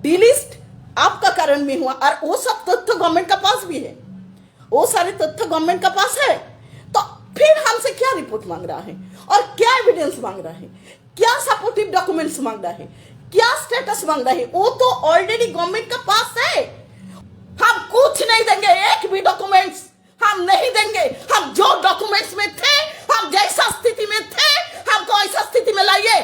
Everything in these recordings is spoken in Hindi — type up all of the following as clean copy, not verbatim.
डिलिस्ट आपका कारण में हुआ और वो सब तथ्य गवर्नमेंट का पास भी है, वो सारे तथ्य गवर्नमेंट का पास है। तो फिर हमसे क्या रिपोर्ट मांग रहा है और क्या एविडेंस मांग रहा है, क्या सपोर्टिव डॉक्यूमेंट्स मांग रहा है, क्या स्टेटस मांग रहा है? वो तो ऑलरेडी गवर्नमेंट का पास है। हम कुछ नहीं देंगे, एक भी डॉक्यूमेंट्स हम नहीं देंगे। हम जो डॉक्यूमेंट्स में थे, हम जैसा स्थिति में थे, हमको ऐसा स्थिति में लाइए।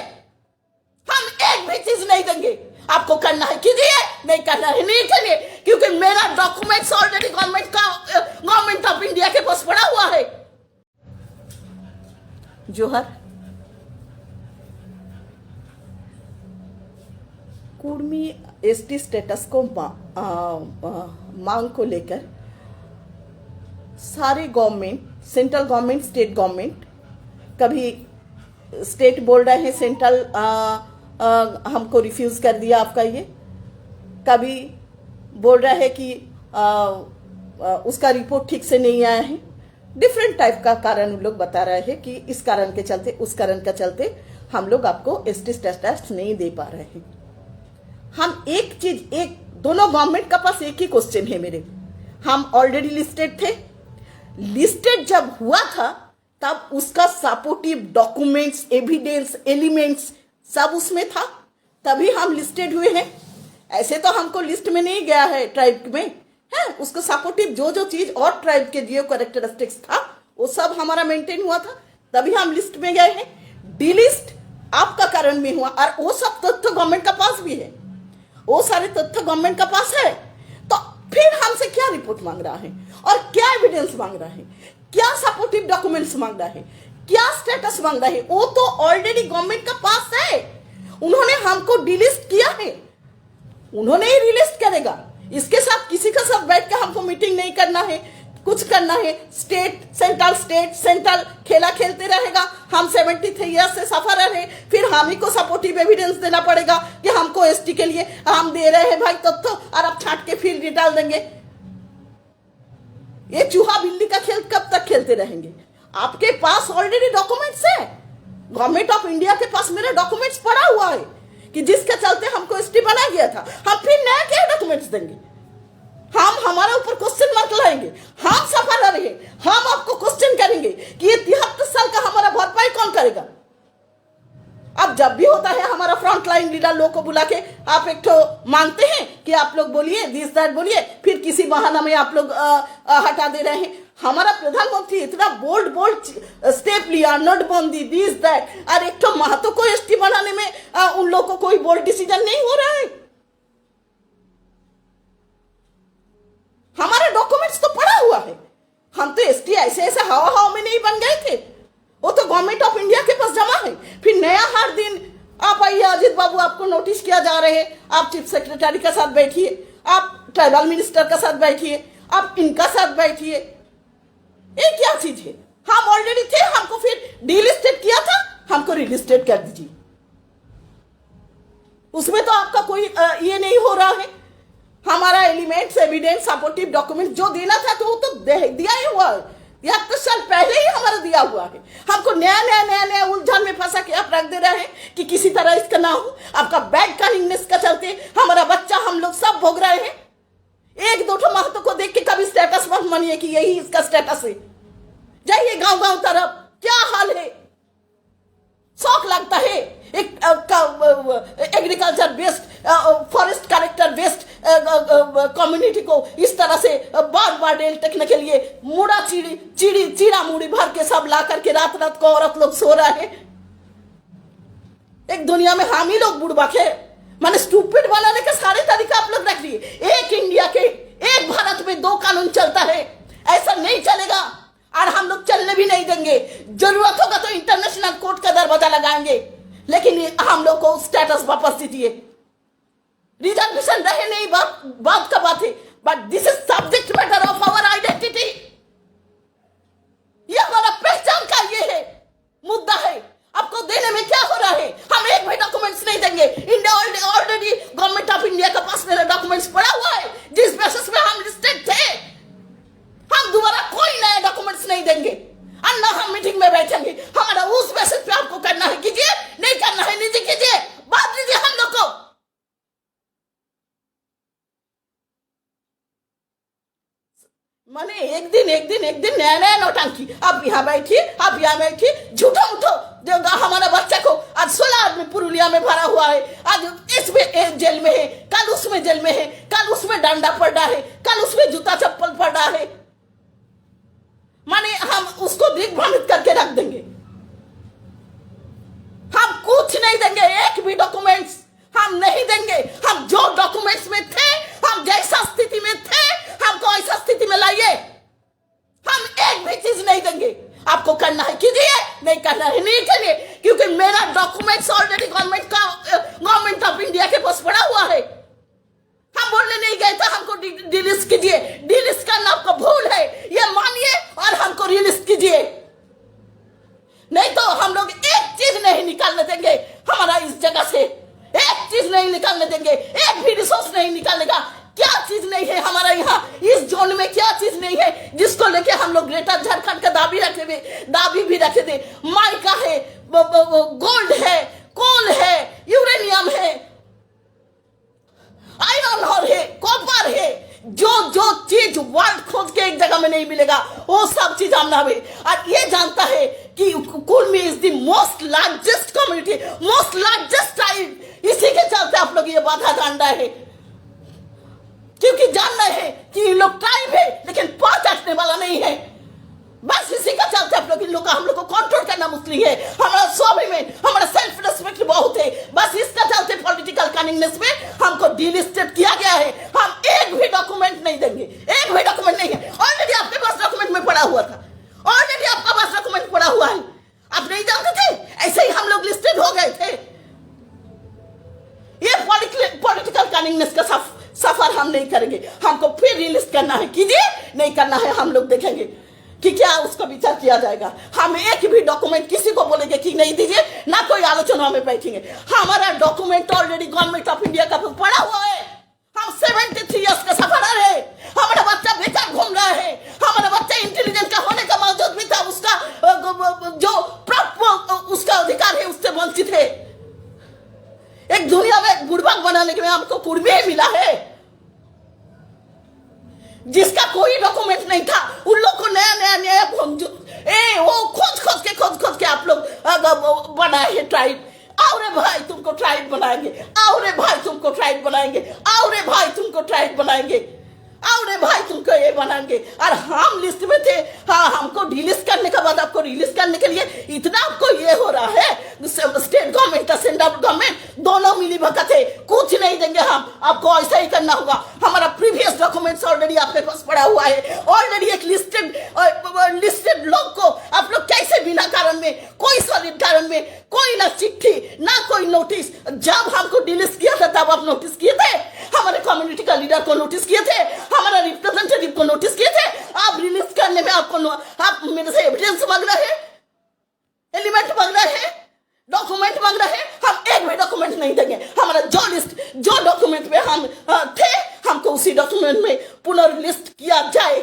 हम एक भी चीज नहीं देंगे। आपको करना है कीजिए, नहीं करना है नहीं करिए, क्योंकि मेरा documents already government of India के पास पड़ा हुआ है। जोहर कुर्मी एसटी स्टेटस को मांग को लेकर सारे government, central government, state government, कभी स्टेट बोल रहे हैं सेंट्रल हमको रिफ्यूज कर दिया आपका ये, कभी बोल रहा है कि उसका रिपोर्ट ठीक से नहीं आया है। डिफरेंट टाइप का कारण लोग बता रहे हैं कि इस कारण के चलते, उस कारण के चलते हम लोग आपको एसटी स्टेटस नहीं दे पा रहे हैं। हम एक चीज, दोनों गवर्नमेंट का पास एक ही क्वेश्चन है मेरे। हम ऑलरेडी लिस्टेड थे, लिस्टेड जब हुआ था तब उसका सपोर्टिव डॉक्यूमेंट्स, एविडेंस, एलिमेंट्स सब उसमें था, तभी हम लिस्टेड हुए हैं। ऐसे तो हमको लिस्ट में नहीं गया है ट्राइब में, है उसको सपोर्टिव जो चीज और ट्राइब के जियो कैरेक्टरिस्टिक्स था वो सब हमारा मेंटेन हुआ था, तभी हम लिस्ट में गए हैं। डिलिस्ट आपका कारण में हुआ और वो सब तथ्य गवर्नमेंट का पास भी है, वो सारे तथ्य गवर्नमेंट का पास है। तो फिर हमसे क्या रिपोर्ट मांग रहा है और क्या एविडेंस मांग रहा है, क्या सपोर्टिव डॉक्यूमेंट्स मांग रहा है, क्या स्टेटस मांग रहा है? वो तो ऑलरेडी गवर्नमेंट का पास है। उन्होंने हमको डिलिस्ट किया है, उन्होंने ही रिलिस्ट करेगा। इसके साथ किसी का साथ बैठ के हमको मीटिंग नहीं करना है, कुछ करना है। स्टेट सेंट्रल खेला खेलते रहेगा। हम 73 ईयर्स से सफर रहे, फिर हम ही को सपोर्टिव एविडेंस देना पड़ेगा कि हमको एसटी के लिए हम दे रहे हैं भाई तब और अब छांट के फिर निकाल देंगे। ये चूहा बिल्ली का खेल कब तक खेलते रहेंगे? आपके पास ऑलरेडी डॉक्यूमेंट्स है, गवर्नमेंट ऑफ इंडिया के पास मेरे डॉक्यूमेंट्स पड़ा हुआ है कि जिसके चलते हमको एसटी बना गया था। हम फिर नया क्या डॉक्यूमेंट्स देंगे? हम हमारे ऊपर क्वेश्चन मार्क लाएंगे, हम सफर रहे, हम आपको क्वेश्चन करेंगे कि ये 73 साल का हमारा भरपाई कौन करेगा? अब जब भी होता है हमारा फ्रंट लाइन लीडर लोग को बुला के आप एक तो मांगते हैं कि आप लोग बोलिए, दिस दैट बोलिए, फिर किसी बहाना में आप लोग हटा दे रहे हैं। हमारा प्रधानमंत्री इतना बोल्ड स्टेप लिया, नोटबंदी, दिस दैट, और एक तो महतो को एसटी बनाने में उन लोगों को कोई बोल्ड डिसीजन नहीं हो रहा है। हमारे डॉक्यूमेंट्स तो पड़ा हुआ है। हम तो एसटी ऐसे हवा में नहीं बन गए थे, वो तो गवर्नमेंट ऑफ इंडिया के पास जमा है। फिर नया हर दिन आप आइए, अजीत बाबू आपको नोटिस किया जा रहे हैं, आप चीफ सेक्रेटरी के साथ बैठिए, आप ट्राइबल मिनिस्टर के साथ बैठिए, आप इनका साथ बैठिए। ये क्या चीज है? हम ऑलरेडी थे, हमको फिर डीलिस्टेड किया था, हमको रिलिस्टेड कर दीजिए। उसमें तो आपका कोई ये नहीं हो रहा है। हमारा एलिमेंट्स, एविडेंस, सपोर्टिव डॉक्यूमेंट जो देना था तो वो तो दिया ही हुआ है, 73 साल पहले ही हमारा दिया हुआ है। हमको नया उलझन में फंसा के आप रख दे रहे हैं कि किसी तरह इसका ना हो। आपका बैड काइंडनेस का चलते हमारा बच्चा, हम लोग सब भोग रहे हैं। एक दो ठो महत्व को देख के कभी स्टेटस मत मानिए कि यही इसका स्टेटस है। जाइए गांव तरफ, क्या हाल है, शौक लगता है। एक agriculture based, forest character based community को इस तरह से बार डेल टेकने के लिए चीड़ा मुड़ी भर के सब ला करके रात को औरत लोग सो रहे हैं। एक दुनिया में हम ही लोग बुड़बक है, माने स्टूपिड बनाने के सारे तरीका आप लोग रख लिए। एक इंडिया के, एक भारत में 2 कानून चलता है, ऐसा नहीं चलेगा और हम लोग चलने भी नहीं देंगे। जरूरत होगा तो इंटरनेशनल कोर्ट का दरवाजा लगाएंगे, लेकिन हम लोग को स्टेटस वापस दीजिए। रिजर्वेशन रहे नहीं, बात का बात है, but this is subject matter of our identity. ये हमारा पहचान का ये है मुद्दा है। आपको देने में क्या हो रहा है? हम एक भी डॉक्यूमेंट्स नहीं देंगे। India already government of India का पास मेरा डॉक्यूमेंट्स पड़ा हुआ है, जिस बेसिस पे हम लिस्टेड थे। हम दोबारा कोई नया डॉक्यूमेंट्स नहीं देंगे और ना हम मीटिंग में बैठेंगे। हमारा उस बेसिस पे आपको करना है कीजिए, नहीं करना है नहीं कीजिए, बात दीजिए हम लोग को। माने एक दिन नया नया नौटंकी। आप यहाँ बैठी, आप यहाँ बैठी, झूठो मूठो जो हमारा बच्चा को आज 16 आदमी पुरुलिया में भरा हुआ है, आज इसमें जेल में है, कल उसमें जेल में है, कल उसमें डंडा पड़ा है, कल उसमें जूता चप्पल पड़ा है। माने हम उसको दिग्भ्रमित करके रख देंगे, हम कुछ नहीं देंगे, एक भी डॉक्यूमेंट्स हम नहीं देंगे। हम जो डॉक्यूमेंट्स में थे, हम जैसा स्थिति में थे, हमको ऐसा स्थिति में लाइए, हम एक भी चीज नहीं देंगे। आपको करना है कीजिए, नहीं करना है नहीं करिए, क्योंकि मेरा documents already government of India के पास पड़ा हुआ है। हम बोलने नहीं गए थे हमको डिलिस्ट कीजिए, डिलिस्ट करना आपको भूल है, ये मानिए और हमको रिलिस्ट कीजिए, नहीं तो हम लोग एक चीज नहीं निकालने देंगे हमारा इस जगह से, एक चीज नहीं निकालने देंगे, एक भी रिसोर्स नहीं निकालने का। क्या चीज नहीं है हमारा यहाँ इस जोन में, क्या चीज नहीं है जिसको लेके हम लोग ग्रेटर झारखंड का दाबी भी रखे थे। माइका है, गोल्ड है, कोल है, यूरेनियम है, आयरन ओर है, कॉपर है, जो चीज वर्ल्ड खोज के एक जगह में नहीं मिलेगा वो सब चीज हम ना। और ये जानता है कि Kurmi is the most largest community, most largest tribe, इसी के चलते आप लोग ये बाधा डांडा है, क्योंकि जान रहे हैं कि ये लोग ट्राइब है लेकिन पांच हटने वाला नहीं है। बस इसी का चलते आप लोग इन लोग हम लोग को कंट्रोल करना मुश्किल है। हमारा स्वाभिमान, हमारा सेल्फ रिस्पेक्ट बहुत है, बस इसका चलते पॉलिटिकल कनिंगनेस में हमको डिलिस्टेड किया गया है। हम एक भी डॉक्यूमेंट नहीं देंगे, एक भी डॉक्यूमेंट नहीं है। ऑलरेडी आपके पास डॉक्यूमेंट में पड़ा हुआ था, ऑलरेडी आपका पास डॉक्यूमेंट पड़ा हुआ है, आप नहीं जानते थे, ऐसे ही हम लोग लिस्टेड हो गए थे। ये पॉलिटिकल कनिंगनेस का सफर हम नहीं करेंगे। हमको फिर रिलिस्ट करना है कीजिए, नहीं करना है हम लोग देखेंगे कि क्या उसका विचार किया जाएगा। हम एक भी डॉक्यूमेंट किसी को बोलेंगे कि नहीं दीजिए, ना कोई आलोचना में बैठेंगे। हमारा document already government of India का पड़ा हुआ है। हम 73 इयर्स का सफर है, हमारा बच्चा बेकार घूम रहा है, हमारा बच्चा इंटेलिजेंट का होने का बावजूद भी था उसका जो प्राप्त उसका अधिकार है उससे वंचित है। एक दुनिया में बुड़बक बनाने के लिए हमको कुर्मी मिला है, जिसका कोई डॉक्यूमेंट नहीं था। उन लोग को नया वो खोज के आप लोग बनाए हैं ट्राइब। और भाई तुमको ट्राइब बनाएंगे, और भाई तुमको ट्राइब बनाएंगे, और भाई तुमको ट्राइब बनाएंगे, और भाई तुमको ये बनाएंगे। और हम लिस्ट में थे, हाँ, हमको डिलिस्ट करने के बाद आपको रिलीज करने के लिए इतना आपको ये हो रहा है। स्टेट गवर्नमेंट और सेंट्रल गवर्नमेंट दोनों मिली भगत है, कुछ नहीं देंगे हम, आपको ऐसा ही करना होगा। हमारा प्रीवियस डॉक्यूमेंट्स ऑलरेडी आपके पास पड़ा हुआ है। ऑलरेडी एक लिस्टेड लोग को आप लोग कैसे बिना कारण में, कोई सॉलिड कारण में, कोई ना चिट्ठी ना कोई नोटिस, जब हमको डिलिस्ट किया था तब आप नोटिस किए थे, हमारे कम्युनिटी का लीडर को नोटिस किए थे, हमारा रिप्रेजेंटेटिव को नोटिस किए थे। आप रिलीज करने में आप मेरे से एविडेंस मांग रहे हैं, एलिमेंट मांग रहे हैं, डॉक्यूमेंट मांग रहे हैं। हम एक भी डॉक्यूमेंट नहीं देंगे। हमारा जो डॉक्यूमेंट में हम थे, हमको उसी डॉक्यूमेंट में पुनर्लिस्ट किया जाए।